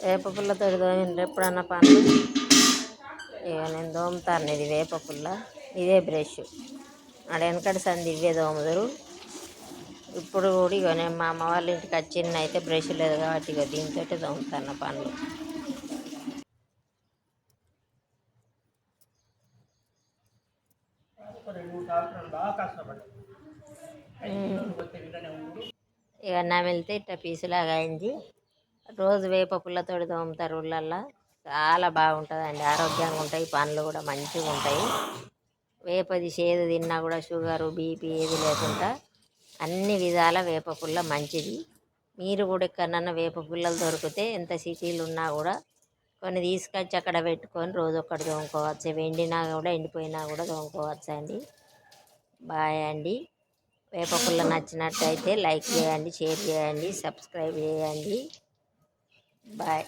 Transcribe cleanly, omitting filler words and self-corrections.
వేప పుల్లతో తోమిండ్రు ఎప్పుడన్నా పనులు. ఇక నేను దోముతాను. ఇది వేప పుల్ల, ఇదే బ్రష్. ఆడ వెనకటి సంది ఇవే దోముదురు. ఇప్పుడు కూడా ఇక నేను మా అమ్మ వాళ్ళ ఇంటికి వచ్చిన అయితే బ్రష్ లేదు కాబట్టి ఇక దీంతో దోముతాను పనులు. ఇక నా వెళ్తే ఇట్లా పీసులాగా అయింది. రోజు వేప పుల్లతో తోముతారు ఊళ్ళల్లో. చాలా బాగుంటుందండి, ఆరోగ్యంగా ఉంటాయి, పనులు కూడా మంచిగా ఉంటాయి. వేపది చేదు తిన్నా కూడా షుగరు బీపీ ఏది లేకుండా అన్ని విధాల వేప పుల్ల మంచిది. మీరు కూడా ఎక్కడన్నా వేప పుల్లలు దొరికితే ఎంత సిటీలు ఉన్నా కూడా కొన్ని తీసుకొచ్చి అక్కడ పెట్టుకొని రోజు ఒక్కటి తోముకోవచ్చు. ఎండినా కూడా ఎండిపోయినా కూడా తోముకోవచ్చు అండి. బాయ్ అండి. వేప పుల్ల నచ్చినట్టయితే లైక్ చేయండి, షేర్ చేయండి, సబ్స్క్రైబ్ చేయండి. బాయ్.